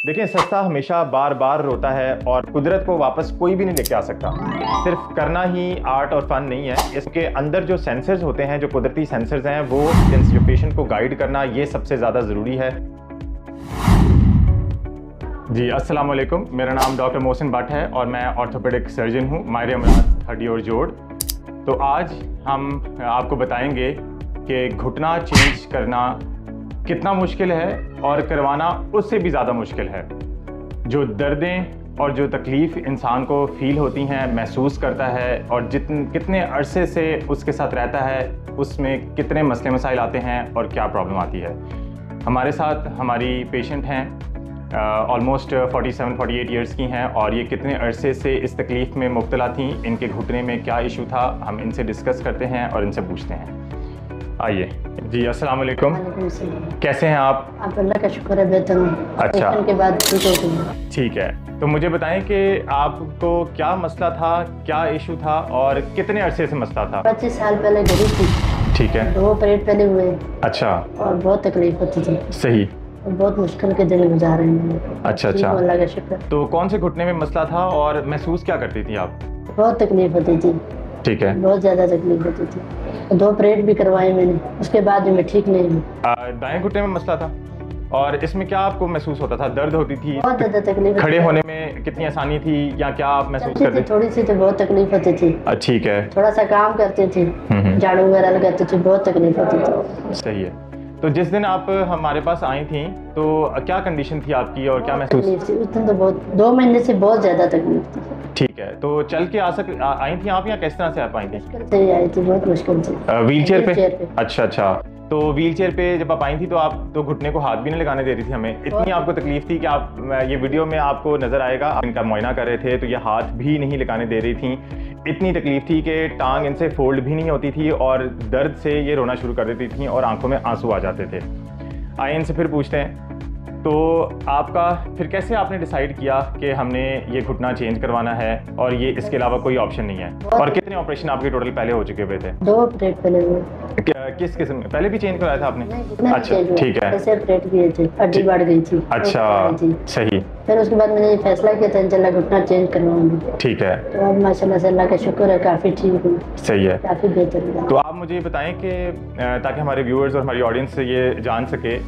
देखिए, सस्ता हमेशा बार बार रोता है और कुदरत को वापस कोई भी नहीं लेके आ सकता। सिर्फ करना ही आर्ट और फन नहीं है, इसके अंदर जो सेंसर्स होते हैं, जो कुदरती सेंसर्स हैं, वो जो पेशेंट को गाइड करना ये सबसे ज़्यादा ज़रूरी है। जी अस्सलाम वालेकुम, मेरा नाम डॉक्टर मोहसिन भट्ट है और मैं ऑर्थोपेडिक सर्जन हूँ, माहिर अमराज हड्डी और जोड़। तो आज हम आपको बताएंगे कि घुटना चेंज करना कितना मुश्किल है और करवाना उससे भी ज़्यादा मुश्किल है। जो दर्दें और जो तकलीफ़ इंसान को फ़ील होती हैं, महसूस करता है और कितने अरसे से उसके साथ रहता है, उसमें कितने मसले मसाइल आते हैं और क्या प्रॉब्लम आती है। हमारे साथ हमारी पेशेंट हैं, ऑलमोस्ट 47-48 ईयर्स की हैं और ये कितने अरसे से इस तकलीफ़ में मुब्तला थी, इनके घुटने में क्या इशू था, हम इनसे डिस्कस करते हैं और इनसे पूछते हैं। आइए जी, अस्सलाम वालेकुम। कैसे हैं आप? अल्लाह का शुक्र है, बेहतर हूँ। अच्छा, के बाद ठीक हो गई। ठीक है। तो मुझे बताएं कि आपको क्या मसला था, क्या इशू था और कितने अरसे से मसला था? 25 साल पहले गरीब थी। ठीक है। 2 ऑपरेट पहले हुए। अच्छा। और बहुत तकलीफ होती थी। सही। और बहुत मुश्किल के दिन गुजार रहे हैं। अच्छा अच्छा, अल्लाह का शुक्र। तो कौन से घुटने में मसला था और महसूस क्या करती थी आप? बहुत तकलीफ होती थी। ठीक है। बहुत ज़्यादा तकलीफ होती थी। 2 ऑपरेट भी करवाए मैंने, उसके बाद मैं ठीक नहीं हुई। दाएं घुटने में मसला था और इसमें क्या आपको महसूस होता था? दर्द होती थी? बहुत ज़्यादा तकलीफ। खड़े होने में कितनी आसानी थी या क्या आप महसूस करते थे? थोड़ी सी तो बहुत तकलीफ होती थी। ठीक है। थोड़ा सा काम करती थी, झाड़ू वगैरह लगाती थी, बहुत तकलीफ होती थी। सही है। तो जिस दिन आप हमारे पास आई थी तो क्या कंडीशन थी आपकी और क्या महसूस? तकलीफ थी उस दिन तो बहुत, 2 महीने से बहुत ज़्यादा तकलीफ थी। ठीक है। तो चल के आई थी आप या किस तरह से आप आई थी? मुश्किल से आई थी, बहुत मुश्किल से। व्हीलचेयर पे? अच्छा अच्छा। तो व्हीलचेयर पे जब आप आई थी तो आप तो घुटने को हाथ भी नहीं लगाने दे रही थी हमें, इतनी आपको तकलीफ थी कि आप, ये वीडियो में आपको नजर आएगा, आप इनका मुआयना कर रहे थे तो ये हाथ भी नहीं लगाने दे रही थी। इतनी तकलीफ थी कि टांग इनसे फोल्ड भी नहीं होती थी और दर्द से ये रोना शुरू कर देती थी और आंखों में आंसू आ जाते थे। आइए इनसे फिर पूछते हैं, तो आपका फिर कैसे आपने डिसाइड किया कि हमने ये घुटना चेंज करवाना है और ये इसके अलावा कोई ऑप्शन नहीं है? और कितने ऑपरेशन आपके टोटल पहले हो चुके हुए थे? 2 ऑपरेट पहले हुए। किस किस्म में? पहले भी चेंज करवाया था आपने? अच्छा ठीक है। ऐसे ऑपरेट किए थे, हड्डी बढ़ गई थी। अच्छा सही। फिर उसके बाद मैंने फैसला किया था इंशाल्लाह घुटना चेंज करवाऊंगी। ठीक है। तो अब माशाल्लाह से अल्लाह का शुक्र है, काफ़ी ठीक हूँ। सही है, काफ़ी बेहतर हुआ। तो आप मुझे बताएं कि ताकि हमारे व्यूअर्स और हमारी ऑडियंस से ये जान सके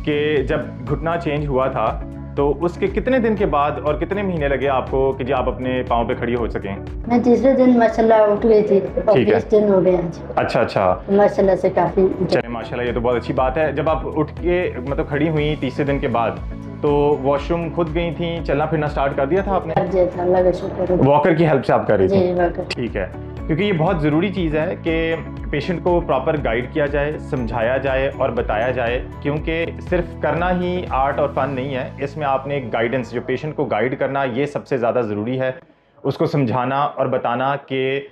कि जब घुटना चेंज हुआ था तो उसके कितने दिन के बाद और कितने महीने लगे आपको कि जी आप अपने पाँव पे खड़ी हो सकें? मैं तीसरे दिन माशाल्लाह उठ गई थी और 20 दिन हो गए आज। अच्छा अच्छा, माशाल्लाह से काफ़ी। चलिए माशाल्लाह, ये तो बहुत अच्छी बात है। जब आप उठ के मतलब खड़ी हुई तीसरे दिन के बाद तो वॉशरूम खुद गई थी, चलना फिरना स्टार्ट कर दिया था आपने? कर दिया था, अल्लाह का शुक्र है। वॉकर की हेल्प से आप कर रही थी? जी वॉकर। ठीक है, क्योंकि ये बहुत ज़रूरी चीज़ है कि पेशेंट को प्रॉपर गाइड किया जाए, समझाया जाए और बताया जाए, क्योंकि सिर्फ करना ही आर्ट और फन नहीं है, इसमें आपने गाइडेंस, जो पेशेंट को गाइड करना, ये सबसे ज़्यादा ज़रूरी है। उसको समझाना और बताना कि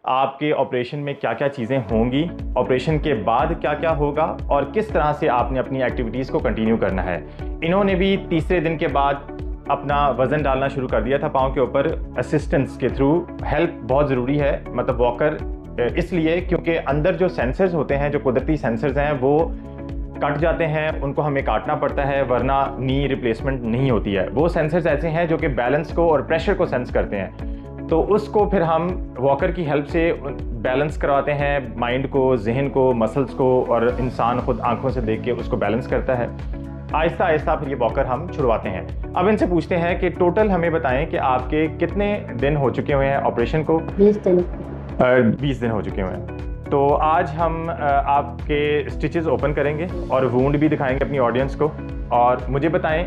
आपके ऑपरेशन में क्या क्या चीज़ें होंगी, ऑपरेशन के बाद क्या क्या होगा और किस तरह से आपने अपनी एक्टिविटीज़ को कंटिन्यू करना है। इन्होंने भी तीसरे दिन के बाद अपना वज़न डालना शुरू कर दिया था पाँव के ऊपर, असिस्टेंस के थ्रू। हेल्प बहुत ज़रूरी है, मतलब वॉकर इसलिए क्योंकि अंदर जो सेंसर्स होते हैं, जो कुदरती सेंसर्स हैं, वो कट जाते हैं, उनको हमें काटना पड़ता है, वरना नी रिप्लेसमेंट नहीं होती है। वो सेंसर्स ऐसे हैं जो कि बैलेंस को और प्रेशर को सेंस करते हैं, तो उसको फिर हम वॉकर की हेल्प से बैलेंस करवाते हैं, माइंड को, जहन को, मसल्स को, और इंसान खुद आंखों से देख के उसको बैलेंस करता है। आहिस्ता आहिस्ता फिर ये वॉकर हम छुड़वाते हैं। अब इनसे पूछते हैं कि टोटल हमें बताएं कि आपके कितने दिन हो चुके हुए हैं ऑपरेशन को? 20 दिन। 20 दिन हो चुके हुए हैं। तो आज हम आपके स्टिचेस ओपन करेंगे और वूंड भी दिखाएंगे अपनी ऑडियंस को, और मुझे बताएं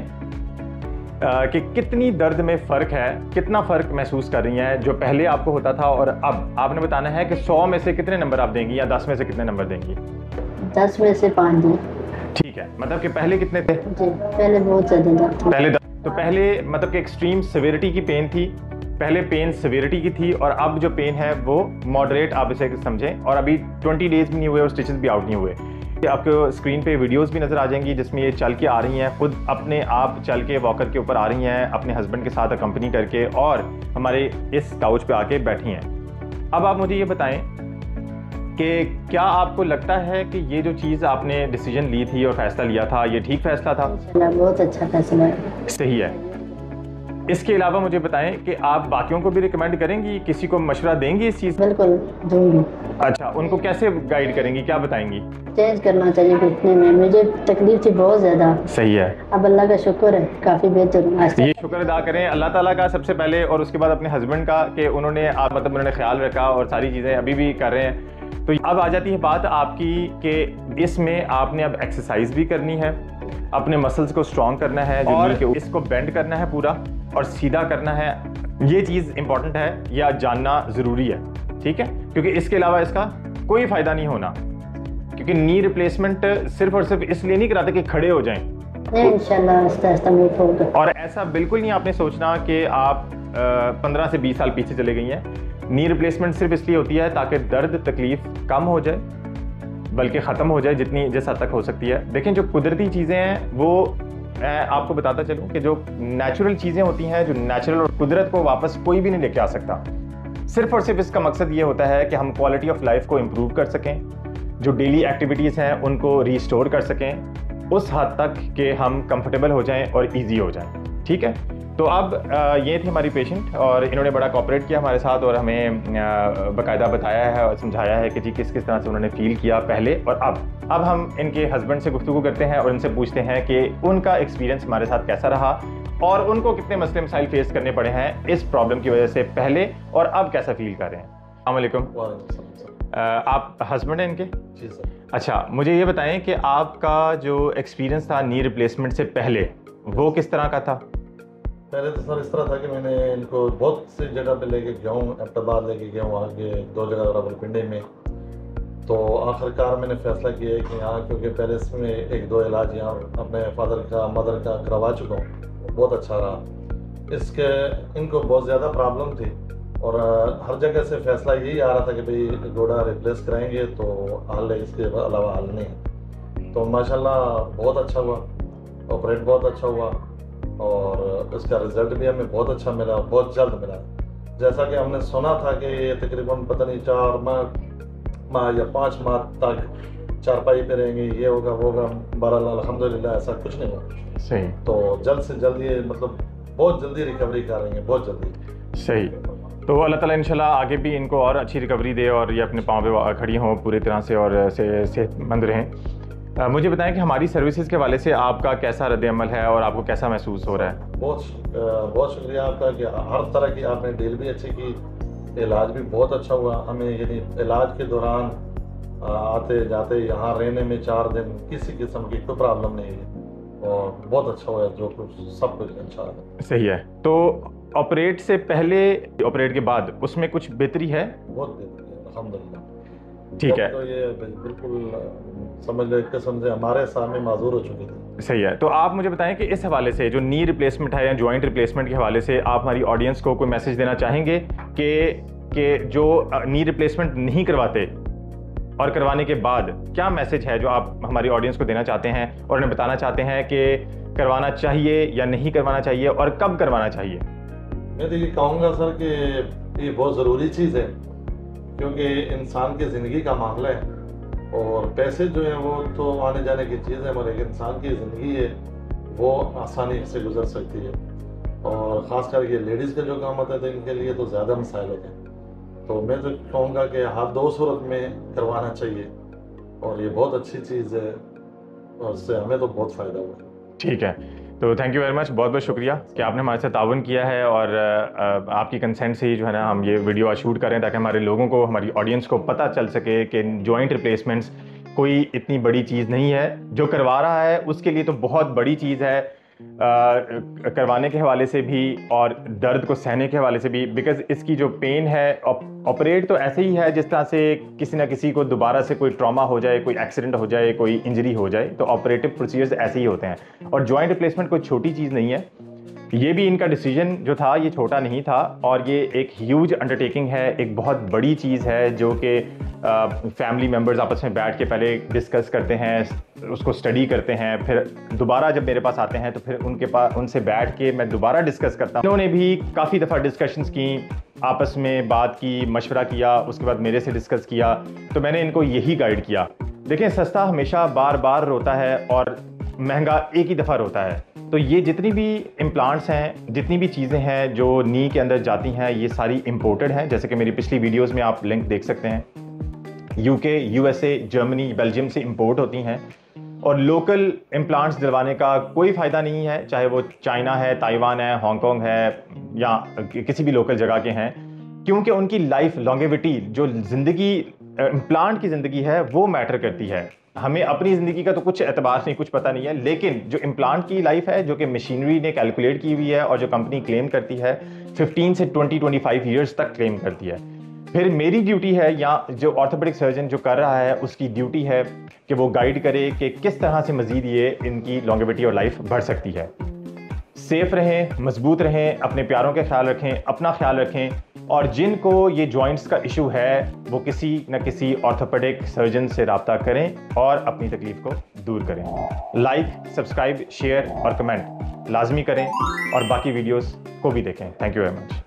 कि कितनी दर्द में फ़र्क है, कितना फ़र्क महसूस कर रही हैं जो पहले आपको होता था और अब। आपने बताना है कि 100 में से कितने नंबर आप देंगी या 10 में से कितने नंबर देंगी? 10 में से 5 दिन। ठीक है, मतलब कि पहले कितने थे? जी पहले बहुत ज़्यादा दर्द था। पहले तो पहले मतलब कि एक्सट्रीम सिविरिटी की पेन थी, पहले पेन सिविरिटी की थी, और अब जो पेन है वो मॉडरेट आप इसे समझें, और अभी 20 डेज भी नहीं हुए और स्टिचेस भी आउट नहीं हुए। आपको स्क्रीन पे वीडियोस भी नज़र आ जाएंगी जिसमें ये चल के आ रही हैं, खुद अपने आप चल के वॉकर के ऊपर आ रही हैं, अपने हस्बैंड के साथ अकम्पनी करके, और हमारे इस काउच पे आके बैठी हैं। अब आप मुझे ये बताएं कि क्या आपको लगता है कि ये जो चीज़ आपने डिसीजन ली थी और फैसला लिया था, ये ठीक फैसला था? बहुत अच्छा फैसला है। सही है। इसके अलावा मुझे बताएं कि आप बाकियों को भी रिकमेंड करेंगी, किसी को मशवरा देंगी इस चीज़? बिल्कुल दूंगी। अच्छा, उनको कैसे गाइड करेंगी, क्या बताएंगी? चेंज करना चाहिए घुटने में, मुझे तकलीफ थी बहुत ज़्यादा। सही है। अब अल्लाह का शुक्र है, काफ़ी बेहतर हूँ आज तक। ये शुक्र अदा करें अल्लाह ताला का सबसे पहले, और उसके बाद अपने हस्बैंड का कि उन्होंने मतलब उन्होंने ख्याल रखा और सारी चीज़ें अभी भी कर रहे हैं। तो अब आ जाती है बात आपकी कि इसमें आपने अब एक्सरसाइज भी करनी है, अपने मसल्स को स्ट्रॉन्ग करना है और इसको बेंड करना है पूरा और सीधा करना है। ये चीज़ इंपॉर्टेंट है या जानना ज़रूरी है, ठीक है? क्योंकि इसके अलावा इसका कोई फ़ायदा नहीं होना, क्योंकि नी रिप्लेसमेंट सिर्फ और सिर्फ इसलिए नहीं कराते कि खड़े हो जाएं। इंशाल्लाह आस्ता आस्ता मूव होगा। और ऐसा बिल्कुल नहीं आपने सोचना कि आप 15 से 20 साल पीछे चले गई हैं। नी रिप्लेसमेंट सिर्फ इसलिए होती है ताकि दर्द तकलीफ कम हो जाए, बल्कि ख़त्म हो जाए जिस हद तक हो सकती है। देखें, जो कुदरती चीज़ें हैं वो मैं आपको बताता चलूँ कि जो नेचुरल चीज़ें होती हैं, जो नेचुरल और कुदरत को वापस कोई भी नहीं लेके आ सकता। सिर्फ और सिर्फ इसका मकसद ये होता है कि हम क्वालिटी ऑफ लाइफ को इम्प्रूव कर सकें, जो डेली एक्टिविटीज़ हैं उनको रिस्टोर कर सकें उस हद तक कि हम कंफर्टेबल हो जाएं और इजी हो जाएं, ठीक है? तो अब ये थी हमारी पेशेंट और इन्होंने बड़ा कोऑपरेट किया हमारे साथ और हमें बाकायदा बताया है और समझाया है कि जी किस किस तरह से उन्होंने फील किया पहले और अब हम इनके हस्बैंड से गुफ्तगू करते हैं और इनसे पूछते हैं कि उनका एक्सपीरियंस हमारे साथ कैसा रहा और उनको कितने मसले मसाइल फेस करने पड़े हैं इस प्रॉब्लम की वजह से पहले और अब कैसा फील कर रहे हैं। अस्सलाम वालेकुम। आप हस्बैंड हैं इनके? जी सर। अच्छा, मुझे ये बताएं कि आपका जो एक्सपीरियंस था नी रिप्लेसमेंट से पहले वो किस तरह का था? पहले तो सर इस तरह था कि मैंने इनको बहुत सी जगह पे लेके गया हूँ, अहमदाबाद लेके गया हूँ, वहाँ के 2 जगह रावलपिंडी में। तो आखिरकार मैंने फैसला किया है कि यहाँ, क्योंकि पहले इसमें 1-2 इलाज यहाँ अपने फादर का मदर का करवा चुका हूँ, बहुत अच्छा रहा। इसके इनको बहुत ज़्यादा प्रॉब्लम थी और हर जगह से फैसला यही आ रहा था कि भाई गोड़ा रिप्लेस कराएंगे तो हल है, इसके अलावा हल नहीं। तो माशाल्लाह बहुत अच्छा हुआ, ऑपरेट बहुत अच्छा हुआ और इसका रिज़ल्ट भी हमें बहुत अच्छा मिला, बहुत जल्द मिला। जैसा कि हमने सुना था कि ये तकरीबन पता नहीं 4 माह या 5 माह तक चारपाई पे रहेंगे, ये होगा वो होगा। बहरहाल अल्हम्दुलिल्लाह ऐसा कुछ नहीं हुआ। सही। तो जल्द से जल्द ये मतलब बहुत जल्दी रिकवरी कर रही है, बहुत जल्दी। सही। तो अल्लाह ताला इंशाल्लाह आगे भी इनको और अच्छी रिकवरी दे और ये अपने पाँव पे खड़ी हों पूरी तरह से और सेहतमंद रहें। मुझे बताएं कि हमारी सर्विसेज के हवाले से आपका कैसा रद्द-ए-अमल है और आपको कैसा महसूस हो रहा है? बहुत शुक्रिया आपका कि हर तरह की आपने डील भी अच्छी की, इलाज भी बहुत अच्छा हुआ हमें। यानी इलाज के दौरान आते जाते यहाँ रहने में 4 दिन किसी किस्म की कोई प्रॉब्लम नहीं है और बहुत अच्छा हुआ जो कुछ सब कुछ इंशाल्लाह। सही है। तो ऑपरेट से पहले ऑपरेट के बाद उसमें कुछ बेहतरी है? बहुत बेहतरी है अल्हम्दुलिल्लाह। ठीक है। तो ये बिल्कुल समझ लो एक किस्म से हमारे सामने माजूर हो चुकी थी। सही है। तो आप मुझे बताएं कि इस हवाले से जो नी रिप्लेसमेंट है या जॉइंट रिप्लेसमेंट के हवाले से आप हमारी ऑडियंस को कोई मैसेज देना चाहेंगे कि जो नी रिप्लेसमेंट नहीं करवाते और करवाने के बाद क्या मैसेज है जो आप हमारी ऑडियंस को देना चाहते हैं और उन्हें बताना चाहते हैं कि करवाना चाहिए या नहीं करवाना चाहिए और कब करवाना चाहिए? मैं तो ये कहूँगा सर कि ये बहुत ज़रूरी चीज़ है, क्योंकि इंसान की ज़िंदगी का मामला है और पैसे जो हैं वो तो आने जाने की चीज़ है, मगर एक इंसान की ज़िंदगी है वो आसानी से गुजर सकती है और ख़ासकर ये लेडीज़ का जो काम होता है तो इनके लिए तो ज़्यादा मसाइल होते हैं। तो मैं तो कहूँगा कि हर 2 सूरत में करवाना चाहिए और ये बहुत अच्छी चीज़ है और इससे हमें तो बहुत फ़ायदा हुआ। ठीक है। तो थैंक यू वेरी मच, बहुत बहुत शुक्रिया कि आपने हमारे साथ ताउन किया है और आपकी कंसेंट से ही जो है ना हम ये वीडियो आज शूट करें ताकि हमारे लोगों को, हमारी ऑडियंस को पता चल सके कि जॉइंट रिप्लेसमेंट्स कोई इतनी बड़ी चीज़ नहीं है। जो करवा रहा है उसके लिए तो बहुत बड़ी चीज़ है, करवाने के हवाले से भी और दर्द को सहने के हवाले से भी, बिकॉज़ इसकी जो पेन है ऑपरेट तो ऐसे ही है जिस तरह से किसी ना किसी को दोबारा से कोई ट्रॉमा हो जाए, कोई एक्सीडेंट हो जाए, कोई इंजरी हो जाए, तो ऑपरेटिव प्रोसीजर्स ऐसे ही होते हैं। और जॉइंट रिप्लेसमेंट कोई छोटी चीज़ नहीं है। ये भी इनका डिसीजन जो था ये छोटा नहीं था और ये एक ह्यूज अंडरटेकिंग है, एक बहुत बड़ी चीज़ है जो कि फैमिली मेम्बर्स आपस में बैठ के पहले डिस्कस करते हैं, उसको स्टडी करते हैं, फिर दोबारा जब मेरे पास आते हैं तो फिर उनसे बैठ के मैं दोबारा डिस्कस करता हूँ। उन्होंने भी काफ़ी दफ़ा डिस्कशंस की, आपस में बात की, मशवरा किया, उसके बाद मेरे से डिस्कस किया, तो मैंने इनको यही गाइड किया। देखें, सस्ता हमेशा बार बार रोता है और महंगा एक ही दफ़ा रोता है। तो ये जितनी भी इम्प्लांट्स हैं, जितनी भी चीज़ें हैं जो नी के अंदर जाती हैं, ये सारी इम्पोर्टेड हैं। जैसे कि मेरी पिछली वीडियोस में आप लिंक देख सकते हैं, यूके, यूएसए, जर्मनी, बेल्जियम से इंपोर्ट होती हैं। और लोकल इम्प्लांट्स दिलवाने का कोई फ़ायदा नहीं है, चाहे वो चाइना है, ताइवान है, हांगकांग है या किसी भी लोकल जगह के हैं, क्योंकि उनकी लाइफ लॉन्गेविटी, जो ज़िंदगी इम्प्लांट की ज़िंदगी है, वो मैटर करती है। हमें अपनी ज़िंदगी का तो कुछ एतबार नहीं, कुछ पता नहीं है, लेकिन जो इम्प्लांट की लाइफ है, जो कि मशीनरी ने कैलकुलेट की हुई है और जो कंपनी क्लेम करती है, 15 से 20-25 ईयर्स तक क्लेम करती है। फिर मेरी ड्यूटी है, या जो ऑर्थोपेडिक सर्जन जो कर रहा है उसकी ड्यूटी है कि वो गाइड करे कि किस तरह से मज़ीद ये इनकी लॉन्गेविटी और लाइफ बढ़ सकती है। सेफ रहें, मजबूत रहें, अपने प्यारों का ख्याल रखें, अपना ख्याल रखें, और जिनको ये जॉइंट्स का इशू है वो किसी न किसी ऑर्थोपेडिक सर्जन से रब्ता करें और अपनी तकलीफ को दूर करें। लाइक, सब्सक्राइब, शेयर और कमेंट लाजमी करें और बाकी वीडियोस को भी देखें। Thank you very much.